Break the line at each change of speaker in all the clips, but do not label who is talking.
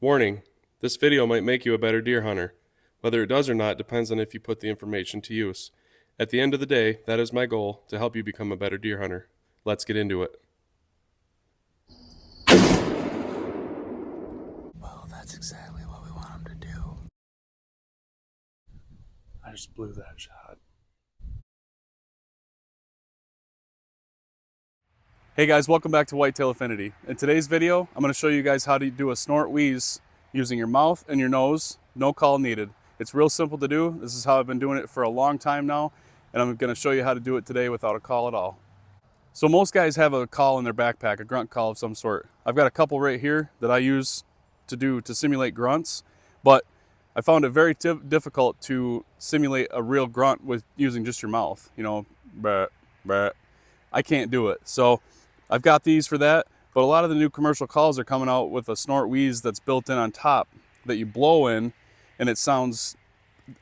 Warning, this video might make you a better deer hunter. Whether it does or not depends on if you put the information to use. At the end of the day, that is my goal, to help you become a better deer hunter. Let's get into it.
Well, that's exactly what we want him to do. I just blew that shot. Hey guys, welcome back to Whitetail Affinity. In today's video, I'm going to show you guys how to do a snort wheeze using your mouth and your nose, no call needed. It's real simple to do. This is how I've been doing it for a long time now, and I'm going to show you how to do it today without a call at all. So most guys have a call in their backpack, a grunt call of some sort. I've got a couple right here that I use to simulate grunts, but I found it very difficult to simulate a real grunt with using just your mouth. You know, bleh, bleh. I can't do it. So I've got these for that, but a lot of the new commercial calls are coming out with a snort wheeze that's built in on top that you blow in, and it sounds,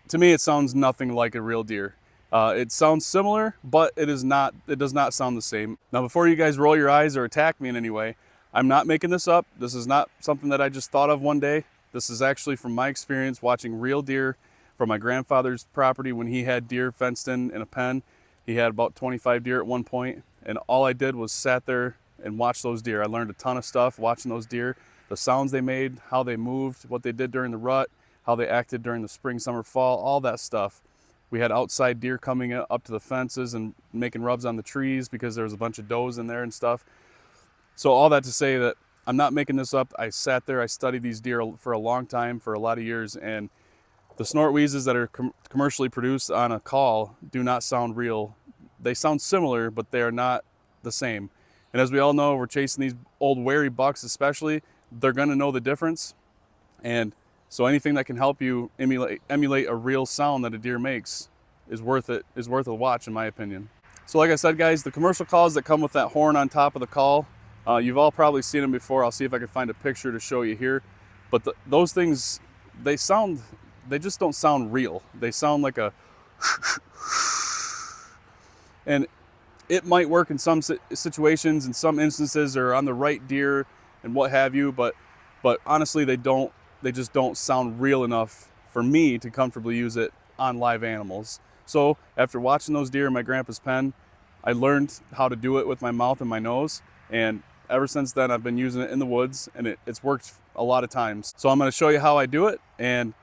to me, it sounds nothing like a real deer. It sounds similar, but it does not sound the same. Now, before you guys roll your eyes or attack me in any way, I'm not making this up. This is not something that I just thought of one day. This is actually from my experience watching real deer from my grandfather's property when he had deer fenced in a pen. He had about 25 deer at one point, and all I did was sat there and watch those deer. I learned a ton of stuff watching those deer, the sounds they made, how they moved, what they did during the rut, how they acted during the spring, summer, fall, all that stuff. We had outside deer coming up to the fences and making rubs on the trees because there was a bunch of does in there and stuff. So all that to say that I'm not making this up. I sat there, I studied these deer for a long time, for a lot of years, and the snort wheezes that are commercially produced on a call do not sound real. They sound similar, but they are not the same. And as we all know, we're chasing these old wary bucks especially. They're gonna know the difference. And so anything that can help you emulate a real sound that a deer makes is worth it, is worth a watch in my opinion. So like I said, guys, the commercial calls that come with that horn on top of the call, you've all probably seen them before. I'll see if I can find a picture to show you here. But those things, they just don't sound real. They sound like a, and it might work in some situations, in some instances, or on the right deer and what have you, but honestly, they just don't sound real enough for me to comfortably use it on live animals. So after watching those deer in my grandpa's pen, I learned how to do it with my mouth and my nose, and ever since then I've been using it in the woods, and it's worked a lot of times. So I'm going to show you how I do it, and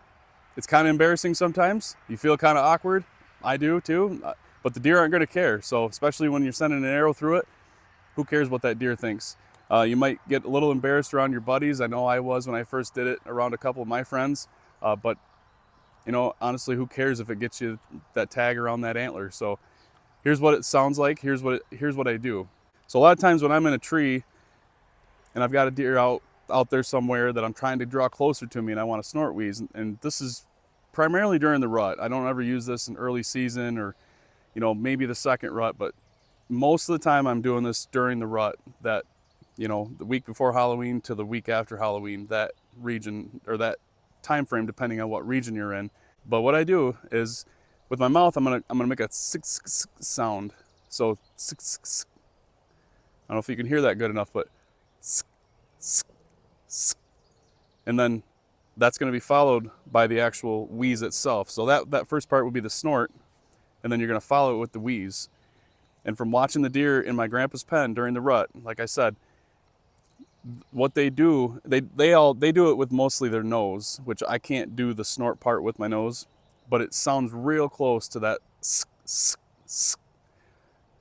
it's kind of embarrassing sometimes. You feel kind of awkward. I do too, but the deer aren't going to care. So especially when you're sending an arrow through it, who cares what that deer thinks? You might get a little embarrassed around your buddies. I know I was when I first did it around a couple of my friends, but you know, honestly, who cares if it gets you that tag around that antler? So here's what it sounds like. Here's what I do. So a lot of times when I'm in a tree and I've got a deer out there somewhere that I'm trying to draw closer to me and I want to snort wheeze, and this is primarily during the rut. I don't ever use this in early season or, you know, maybe the second rut, but most of the time I'm doing this during the rut, that, you know, the week before Halloween to the week after Halloween, that region or that time frame, depending on what region you're in. But what I do is with my mouth, I'm gonna make a sound. So I don't know if you can hear that good enough, but and then that's going to be followed by the actual wheeze itself. So that first part would be the snort, and then you're going to follow it with the wheeze. And from watching the deer in my grandpa's pen during the rut, like I said, what they do, they do it with mostly their nose, which I can't do the snort part with my nose, but it sounds real close to that.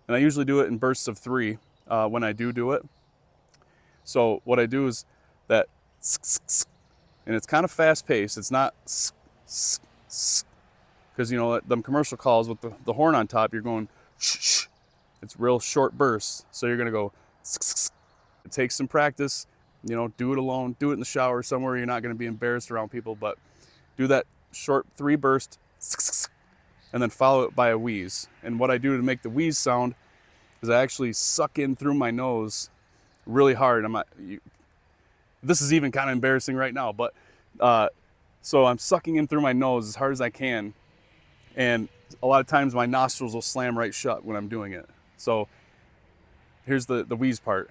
And I usually do it in bursts of 3 when I do it. So what I do is that, and it's kind of fast paced. It's not because, you know, them commercial calls with the horn on top, you're going shh. It's real short bursts. So you're gonna go. It takes some practice. You know, do it alone. Do it in the shower somewhere you're not gonna be embarrassed around people. But do that short 3 burst, and then follow it by a wheeze. And what I do to make the wheeze sound is I actually suck in through my nose really hard. This is even kind of embarrassing right now, but so I'm sucking in through my nose as hard as I can, and a lot of times my nostrils will slam right shut when I'm doing it. So here's the wheeze part.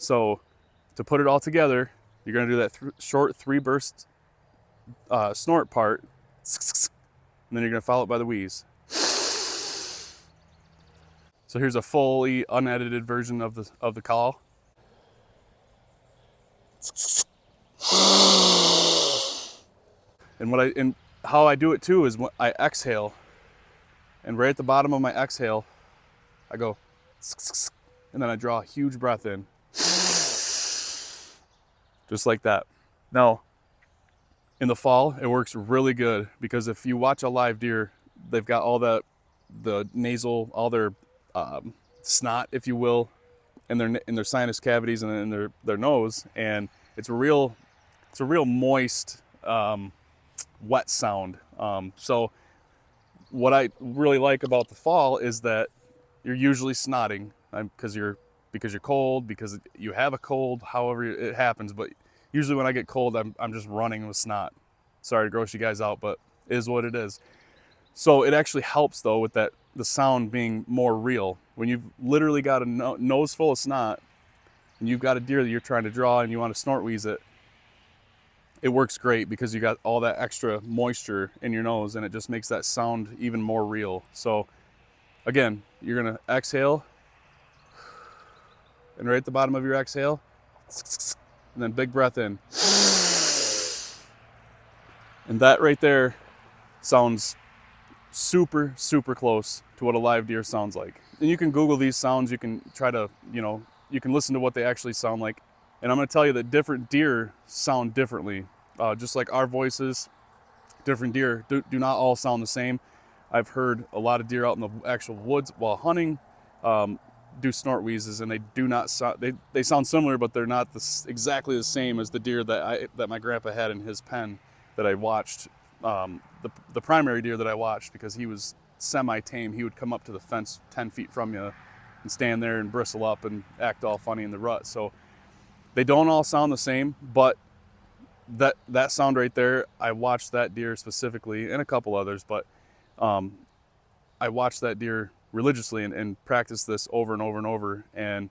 So to put it all together, you're going to do that short 3-burst snort part, and then you're going to follow it by the wheeze. So here's a fully unedited version of the call. And how I do it too is when I exhale, and right at the bottom of my exhale, I go, and then I draw a huge breath in, just like that. Now, in the fall, it works really good because if you watch a live deer, they've got all the nasal, all their snot, if you will, in their sinus cavities and in their nose, and it's a real moist, wet sound. So what I really like about the fall is that you're usually snotting because you're cold, because you have a cold, however it happens. But usually when I get cold, I'm just running with snot. Sorry to gross you guys out, but it is what it is. So it actually helps though with the sound being more real. When you've literally got a nose full of snot and you've got a deer that you're trying to draw and you want to snort wheeze it, it works great because you got all that extra moisture in your nose and it just makes that sound even more real. So again, you're gonna exhale, and right at the bottom of your exhale, and then big breath in. And that right there sounds super, super close to what a live deer sounds like. And you can Google these sounds, you can try to, you can listen to what they actually sound like. And I'm gonna tell you that different deer sound differently. Just like our voices, different deer do not all sound the same. I've heard a lot of deer out in the actual woods while hunting do snort wheezes, and they do not sound, they sound similar, but they're not exactly the same as the deer that my grandpa had in his pen that I watched. The primary deer that I watched, because he was semi-tame, he would come up to the fence 10 feet from you and stand there and bristle up and act all funny in the rut. So they don't all sound the same, but that sound right there, I watched that deer specifically, and a couple others, but I watched that deer religiously and practiced this over and over and over, and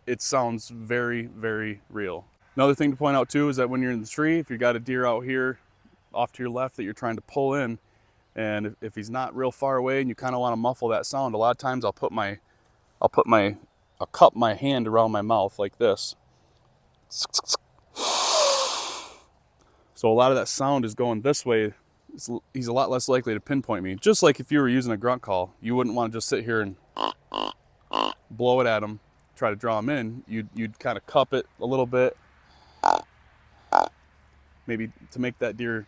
it sounds very, very real. Another thing to point out too is that when you're in the tree, if you got a deer out here off to your left that you're trying to pull in, and if he's not real far away and you kind of want to muffle that sound, a lot of times I'll cup my hand around my mouth like this. So a lot of that sound is going this way. He's a lot less likely to pinpoint me. Just like if you were using a grunt call, you wouldn't want to just sit here and blow it at him, try to draw him in. You'd kind of cup it a little bit, maybe to make that deer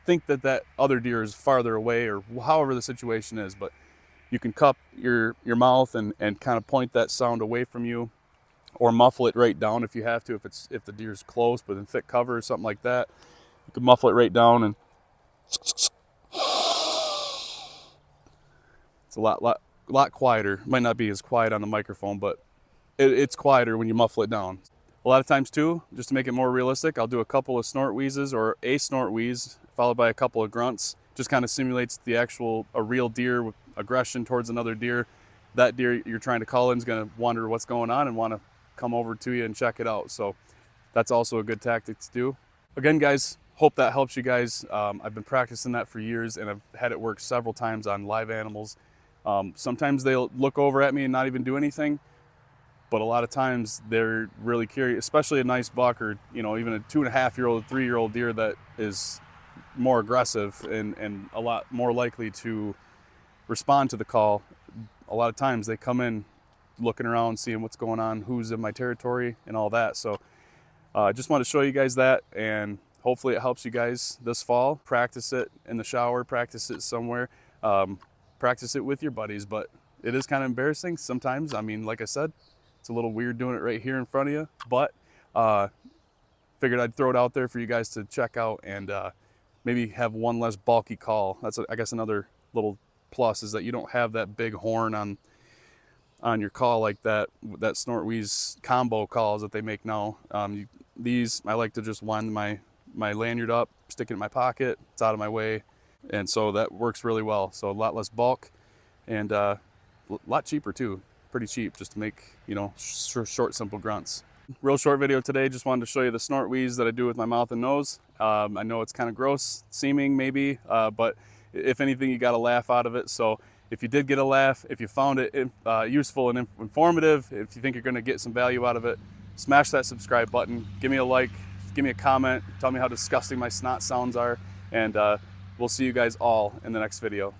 think that other deer is farther away, or however the situation is. But you can cup your mouth and kind of point that sound away from you, or muffle it right down if you have to. If the deer's close but in thick cover or something like that, you can muffle it right down, and it's a lot quieter. Might not be as quiet on the microphone, but it's quieter when you muffle it down. A lot of times too, just to make it more realistic, I'll do a couple of snort wheezes or a snort wheeze followed by a couple of grunts. Just kind of simulates a real deer with aggression towards another deer. That deer you're trying to call in is going to wonder what's going on and want to come over to you and check it out. So that's also a good tactic to do. Again, guys, hope that helps you guys. I've been practicing that for years, and I've had it work several times on live animals. Sometimes they'll look over at me and not even do anything, but a lot of times they're really curious, especially a nice buck, or even a 2.5-year-old, 3-year-old deer that is more aggressive and a lot more likely to respond to the call. A lot of times they come in looking around, seeing what's going on, who's in my territory and all that. So I just want to show you guys that, and hopefully it helps you guys this fall. Practice it in the shower, practice it somewhere, practice it with your buddies. But it is kind of embarrassing sometimes. I mean, like I said, it's a little weird doing it right here in front of you, but figured I'd throw it out there for you guys to check out, and maybe have one less bulky call. That's I guess another little plus, is that you don't have that big horn on your call like that snort wheeze combo calls that they make now. These I like to just wind my lanyard up, stick it in my pocket, it's out of my way, and so that works really well. So a lot less bulk, and a lot cheaper too. Pretty cheap, just to make short simple grunts. Real short video today. Just wanted to show you the snort wheeze that I do with my mouth and nose. I know it's kind of gross seeming maybe, but if anything, you got a laugh out of it. So if you did get a laugh, if you found it useful and informative, if you think you're going to get some value out of it, smash that subscribe button. Give me a like, give me a comment, tell me how disgusting my snot sounds are, and we'll see you guys all in the next video.